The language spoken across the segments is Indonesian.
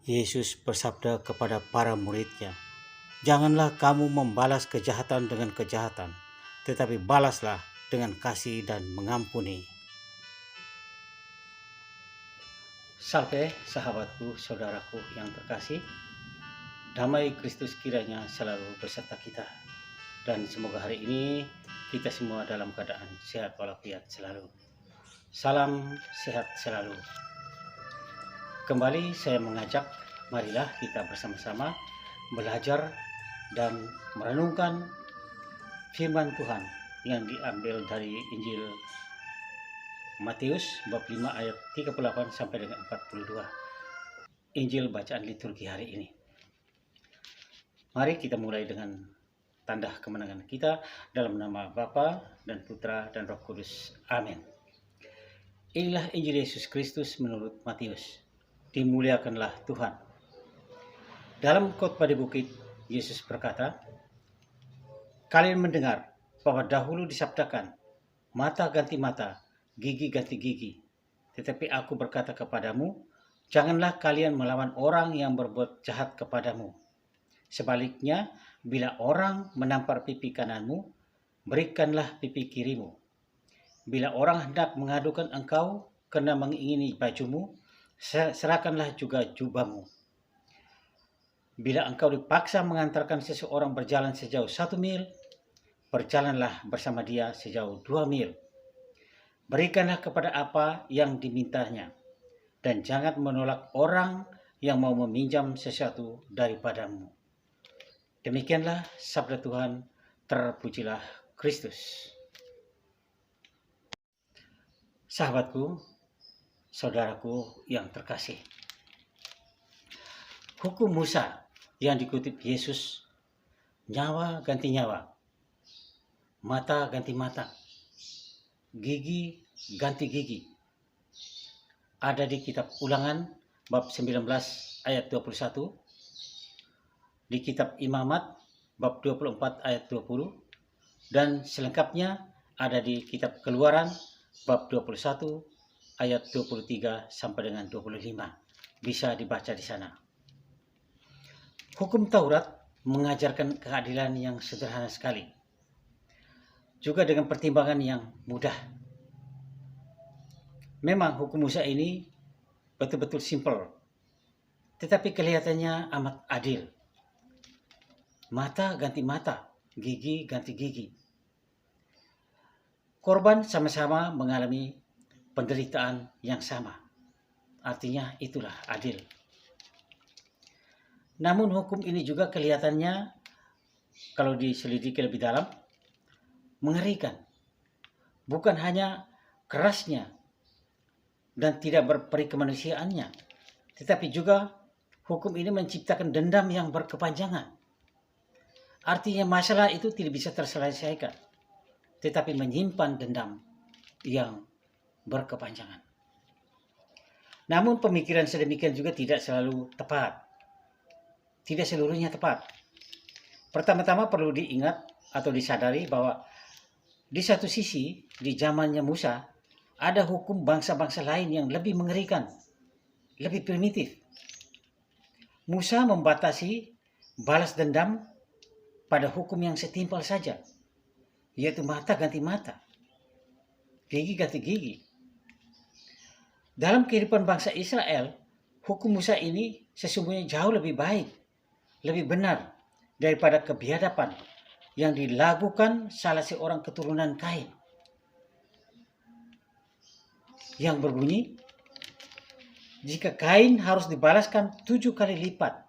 Yesus bersabda kepada para muridnya, "Janganlah kamu membalas kejahatan dengan kejahatan, tetapi balaslah dengan kasih dan mengampuni." Salve sahabatku, saudaraku yang terkasih. Damai Kristus kiranya selalu beserta kita. Dan semoga hari ini kita semua dalam keadaan sehat walafiat selalu. Salam sehat selalu. Kembali saya mengajak, marilah kita bersama-sama belajar dan merenungkan firman Tuhan yang diambil dari Injil Matius bab 5 ayat 38 sampai dengan 42. Injil bacaan liturgi hari ini. Mari kita mulai dengan tanda kemenangan kita dalam nama Bapa dan Putra dan Roh Kudus. Amin. Inilah Injil Yesus Kristus menurut Matius. Dimuliakanlah Tuhan. Dalam khotbah di bukit, Yesus berkata, "Kalian mendengar bahwa dahulu disabdakan, mata ganti mata, gigi ganti gigi. Tetapi aku berkata kepadamu, janganlah kalian melawan orang yang berbuat jahat kepadamu. Sebaliknya, bila orang menampar pipi kananmu, berikanlah pipi kirimu. Bila orang hendak mengadukan engkau karena mengingini bajumu, serahkanlah juga jubahmu. Bila engkau dipaksa mengantarkan seseorang berjalan sejauh 1 mil, berjalanlah bersama dia sejauh 2 mil. Berikanlah kepada apa yang dimintanya, dan jangan menolak orang yang mau meminjam sesuatu daripadamu." Demikianlah sabda Tuhan, terpujilah Kristus. Sahabatku, saudaraku yang terkasih. Hukum Musa yang dikutip Yesus, nyawa ganti nyawa, mata ganti mata, gigi ganti gigi, ada di kitab Ulangan bab 19 ayat 21, di kitab Imamat bab 24 ayat 20, dan selengkapnya ada di kitab Keluaran bab 21 ayat 23 sampai dengan 25. Bisa dibaca di sana. Hukum Taurat mengajarkan keadilan yang sederhana sekali, juga dengan pertimbangan yang mudah. Memang hukum Musa ini betul-betul simpel, tetapi kelihatannya amat adil. Mata ganti mata, gigi ganti gigi. Korban sama-sama mengalami penderitaan yang sama. Artinya itulah adil. Namun hukum ini juga kelihatannya, kalau diselidiki lebih dalam, mengerikan. Bukan hanya kerasnya dan tidak berperi kemanusiaannya, tetapi juga hukum ini menciptakan dendam yang berkepanjangan. Artinya masalah itu tidak bisa terselesaikan, tetapi menyimpan dendam yang berkepanjangan. Namun pemikiran sedemikian juga tidak selalu tepat. Tidak seluruhnya tepat. Pertama-tama perlu diingat atau disadari bahwa di satu sisi, di zamannya Musa, ada hukum bangsa-bangsa lain yang lebih mengerikan, lebih primitif. Musa membatasi balas dendam pada hukum yang setimpal saja, yaitu mata ganti mata, gigi ganti gigi. Dalam kehidupan bangsa Israel, hukum Musa ini sesungguhnya jauh lebih baik, lebih benar daripada kebiadaban yang dilakukan salah seorang keturunan Kain, yang berbunyi, jika Kain harus dibalaskan 7 kali lipat,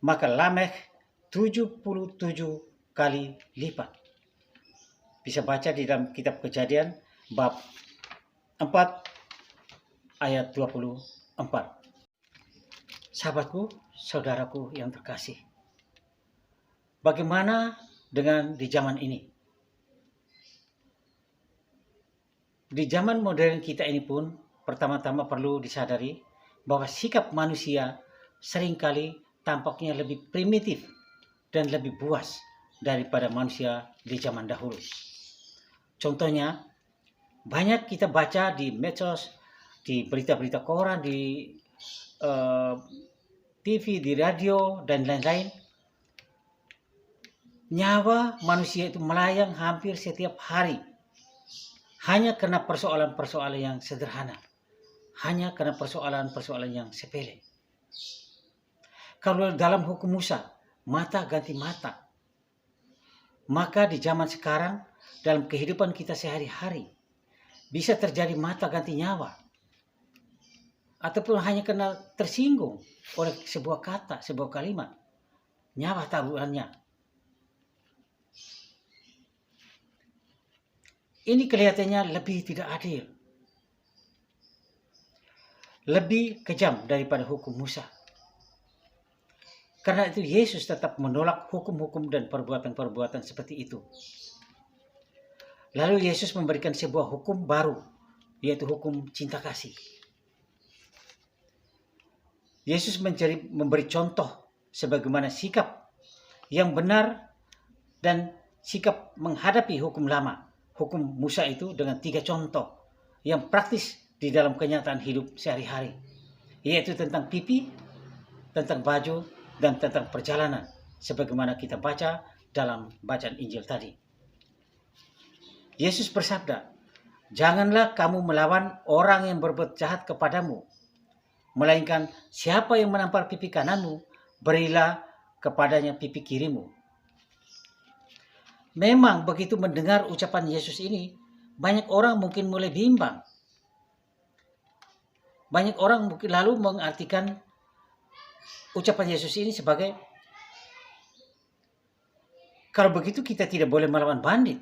maka Lamekh 77 kali lipat. Bisa baca di dalam kitab Kejadian bab 4 ayat 24. Sahabatku, saudaraku yang terkasih, bagaimana dengan di zaman ini? Di zaman modern kita ini pun pertama-tama perlu disadari bahwa sikap manusia seringkali tampaknya lebih primitif dan lebih buas daripada manusia di zaman dahulu. Contohnya, banyak kita baca di medsos, di berita-berita koran, di TV, di radio, dan lain-lain, nyawa manusia itu melayang hampir setiap hari. Hanya karena persoalan-persoalan yang sederhana. Hanya karena persoalan-persoalan yang sepele. Kalau dalam hukum Musa, mata ganti mata. Maka di zaman sekarang, dalam kehidupan kita sehari-hari, bisa terjadi mata ganti nyawa. Ataupun hanya karena tersinggung oleh sebuah kata, sebuah kalimat. Nyawa taruhannya. Ini kelihatannya lebih tidak adil. Lebih kejam daripada hukum Musa. Karena itu Yesus tetap menolak hukum-hukum dan perbuatan-perbuatan seperti itu. Lalu Yesus memberikan sebuah hukum baru, yaitu hukum cinta kasih. Yesus memberi contoh sebagaimana sikap yang benar dan sikap menghadapi hukum lama. Hukum Musa itu dengan 3 contoh yang praktis di dalam kenyataan hidup sehari-hari. Yaitu tentang pipi, tentang baju, dan tentang perjalanan. Sebagaimana kita baca dalam bacaan Injil tadi. Yesus bersabda, "Janganlah kamu melawan orang yang berbuat jahat kepadamu. Melainkan siapa yang menampar pipi kananmu, berilah kepadanya pipi kirimu." Memang begitu mendengar ucapan Yesus ini, banyak orang mungkin mulai bimbang. Banyak orang mungkin lalu mengartikan ucapan Yesus ini sebagai, kalau begitu kita tidak boleh melawan bandit.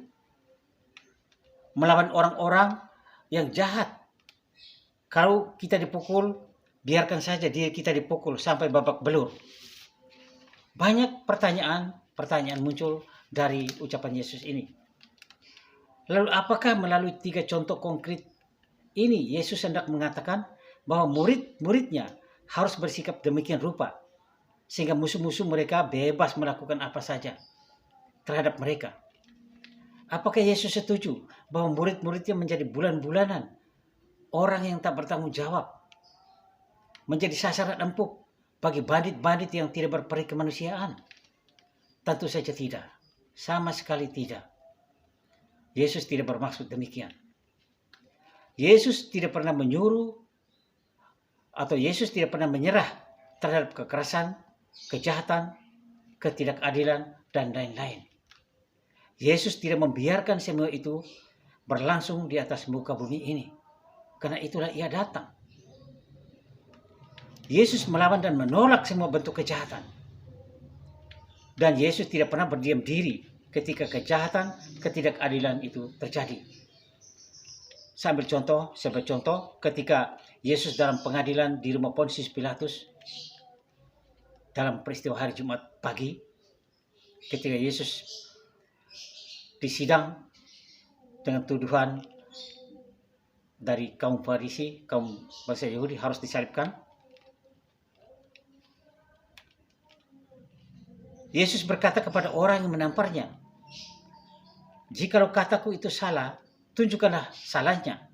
Melawan orang-orang yang jahat. Kalau kita dipukul, biarkan saja diri kita dipukul sampai babak belur. Banyak pertanyaan muncul dari ucapan Yesus ini. Lalu apakah melalui 3 contoh konkret ini Yesus hendak mengatakan bahwa murid-muridnya harus bersikap demikian rupa sehingga musuh-musuh mereka bebas melakukan apa saja terhadap mereka? Apakah Yesus setuju bahwa murid-muridnya menjadi bulan-bulanan orang yang tak bertanggung jawab, menjadi sasaran empuk bagi bandit-bandit yang tidak berperi kemanusiaan? Tentu saja tidak. Sama sekali tidak. Yesus tidak bermaksud demikian. Yesus tidak pernah menyuruh atau Yesus tidak pernah menyerah terhadap kekerasan, kejahatan, ketidakadilan, dan lain-lain. Yesus tidak membiarkan semua itu berlangsung di atas muka bumi ini. Karena itulah ia datang. Yesus melawan dan menolak semua bentuk kejahatan. Dan Yesus tidak pernah berdiam diri ketika kejahatan, ketidakadilan itu terjadi. Sebagai contoh, ketika Yesus dalam pengadilan di rumah Pontius Pilatus, dalam peristiwa hari Jumat pagi, ketika Yesus disidang dengan tuduhan dari kaum Farisi, kaum bangsa Yahudi harus disalibkan. Yesus berkata kepada orang yang menamparnya, "Jikalau kataku itu salah, tunjukkanlah salahnya.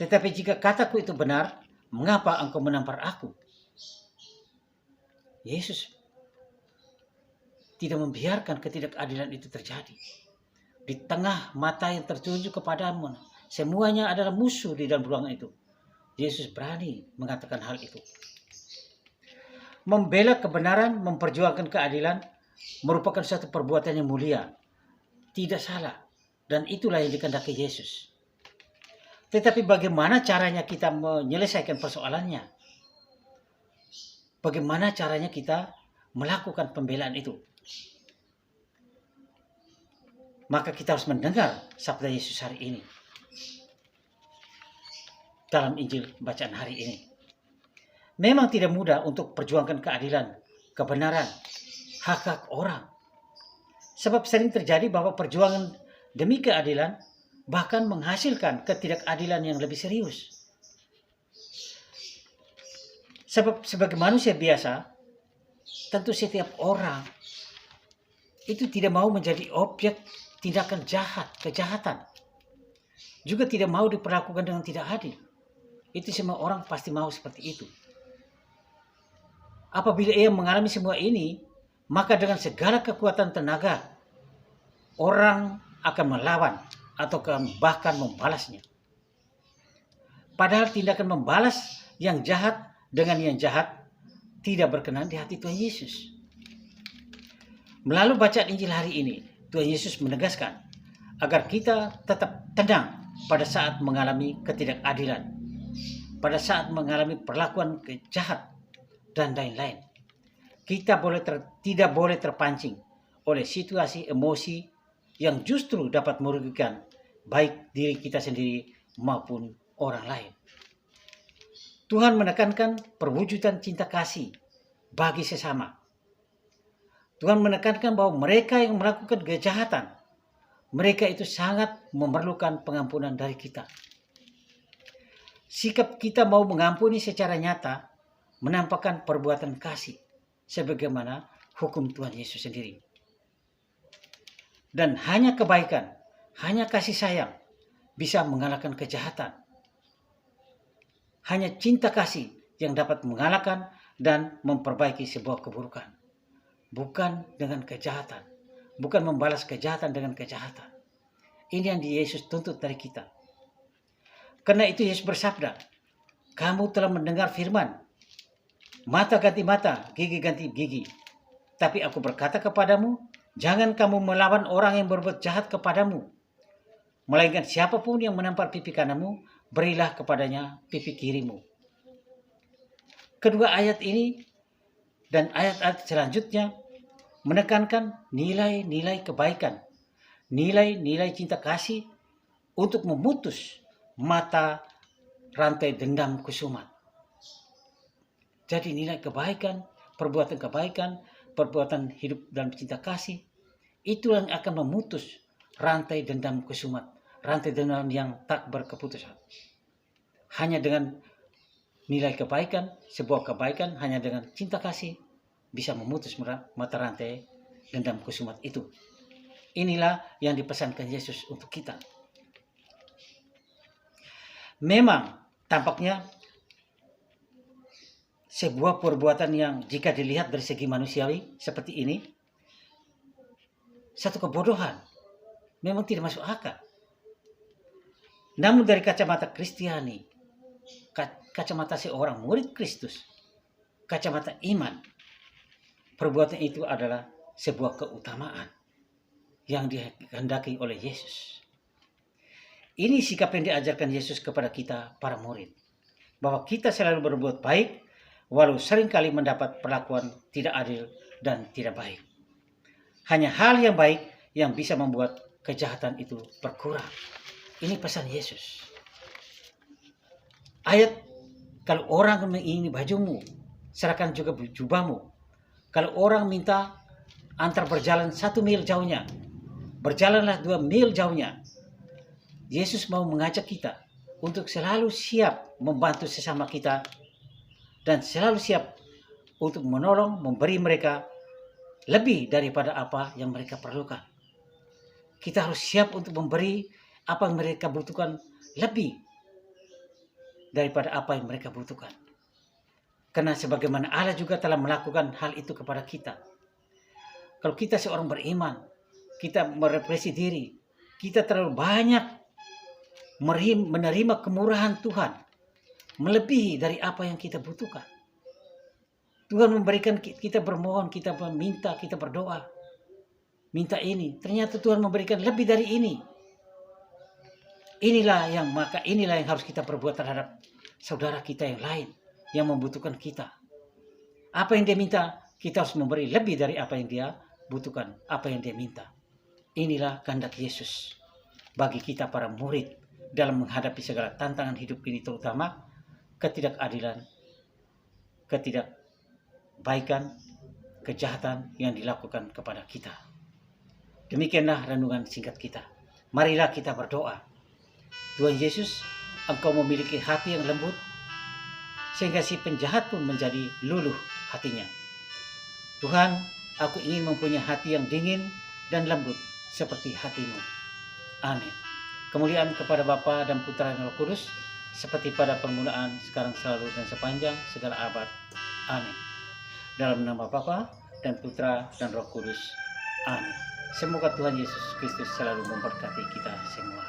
Tetapi jika kataku itu benar, mengapa engkau menampar aku?" Yesus tidak membiarkan ketidakadilan itu terjadi. Di tengah mata yang tertuju kepadamu, semuanya adalah musuh di dalam ruangan itu. Yesus berani mengatakan hal itu. Membela kebenaran, memperjuangkan keadilan merupakan suatu perbuatan yang mulia. Tidak salah. Dan itulah yang dikehendaki Yesus. Tetapi bagaimana caranya kita menyelesaikan persoalannya? Bagaimana caranya kita melakukan pembelaan itu? Maka kita harus mendengar sabda Yesus hari ini. Dalam Injil bacaan hari ini. Memang tidak mudah untuk perjuangkan keadilan, kebenaran, hak-hak orang. Sebab sering terjadi bahwa perjuangan demi keadilan bahkan menghasilkan ketidakadilan yang lebih serius. Sebab sebagai manusia biasa, tentu setiap orang itu tidak mau menjadi objek tindakan jahat, kejahatan. Juga tidak mau diperlakukan dengan tidak adil. Itu semua orang pasti mau seperti itu. Apabila ia mengalami semua ini, maka dengan segala kekuatan tenaga, orang akan melawan atau bahkan membalasnya. Padahal tindakan membalas yang jahat dengan yang jahat tidak berkenan di hati Tuhan Yesus. Melalui bacaan Injil hari ini, Tuhan Yesus menegaskan agar kita tetap tenang pada saat mengalami ketidakadilan, pada saat mengalami perlakuan jahat, dan lain-lain. Kita tidak boleh terpancing oleh situasi emosi yang justru dapat merugikan baik diri kita sendiri maupun orang lain. Tuhan menekankan perwujudan cinta kasih bagi sesama. Tuhan menekankan bahwa mereka yang melakukan kejahatan, mereka itu sangat memerlukan pengampunan dari kita. Sikap kita mau mengampuni secara nyata menampakkan perbuatan kasih sebagaimana hukum Tuhan Yesus sendiri. Dan hanya kebaikan, hanya kasih sayang bisa mengalahkan kejahatan. Hanya cinta kasih yang dapat mengalahkan dan memperbaiki sebuah keburukan. Bukan dengan kejahatan. Bukan membalas kejahatan dengan kejahatan. Ini yang Yesus tuntut dari kita. Karena itu Yesus bersabda, kamu telah mendengar firman, mata ganti mata, gigi ganti gigi. Tapi aku berkata kepadamu, jangan kamu melawan orang yang berbuat jahat kepadamu. Melainkan siapapun yang menampar pipi kananmu, berilah kepadanya pipi kirimu. Kedua ayat ini dan ayat-ayat selanjutnya menekankan nilai-nilai kebaikan, nilai-nilai cinta kasih untuk memutus mata rantai dendam kusumat. Jadi nilai kebaikan, perbuatan hidup dalam cinta kasih, itu yang akan memutus rantai dendam kusumat, rantai dendam yang tak berkeputusan. Hanya dengan nilai kebaikan, sebuah kebaikan hanya dengan cinta kasih bisa memutus mata rantai dendam kusumat itu. Inilah yang dipesankan Yesus untuk kita. Memang tampaknya sebuah perbuatan yang jika dilihat dari segi manusiawi seperti ini, satu kebodohan, memang tidak masuk akal. Namun dari kacamata Kristiani, kacamata seorang murid Kristus, kacamata iman, perbuatan itu adalah sebuah keutamaan yang dikehendaki oleh Yesus. Ini sikap yang diajarkan Yesus kepada kita, para murid. Bahwa kita selalu berbuat baik, walau seringkali mendapat perlakuan tidak adil dan tidak baik. Hanya hal yang baik yang bisa membuat kejahatan itu berkurang. Ini pesan Yesus. Ayat, kalau orang ingini bajumu, serahkan juga jubahmu. Kalau orang minta antar berjalan 1 mil jauhnya, berjalanlah 2 mil jauhnya. Yesus mau mengajak kita untuk selalu siap membantu sesama kita dan selalu siap untuk menolong, memberi mereka lebih daripada apa yang mereka perlukan. Kita harus siap untuk memberi apa yang mereka butuhkan lebih daripada apa yang mereka butuhkan. Karena sebagaimana Allah juga telah melakukan hal itu kepada kita. Kalau kita seorang beriman, kita merepresi diri, kita terlalu banyak menerima kemurahan Tuhan melebihi dari apa yang kita butuhkan. Tuhan memberikan, kita bermohon, kita meminta, kita berdoa, minta ini, ternyata Tuhan memberikan lebih dari ini. Inilah yang harus kita perbuat terhadap saudara kita yang lain yang membutuhkan kita. Apa yang dia minta, kita harus memberi lebih dari apa yang dia butuhkan, apa yang dia minta. Inilah kehendak Yesus bagi kita para murid dalam menghadapi segala tantangan hidup ini, terutama ketidakadilan, ketidakbaikan, kejahatan yang dilakukan kepada kita. Demikianlah renungan singkat kita. Marilah kita berdoa. Tuhan Yesus, Engkau memiliki hati yang lembut, sehingga si penjahat pun menjadi luluh hatinya. Tuhan, aku ingin mempunyai hati yang dingin dan lembut seperti hati-Mu. Amin. Kemuliaan kepada Bapa dan Putra dan Roh Kudus, seperti pada permulaan, sekarang, selalu, dan sepanjang segala abad. Amin. Dalam nama Bapa dan Putra dan Roh Kudus. Amin. Semoga Tuhan Yesus Kristus selalu memberkati kita semua.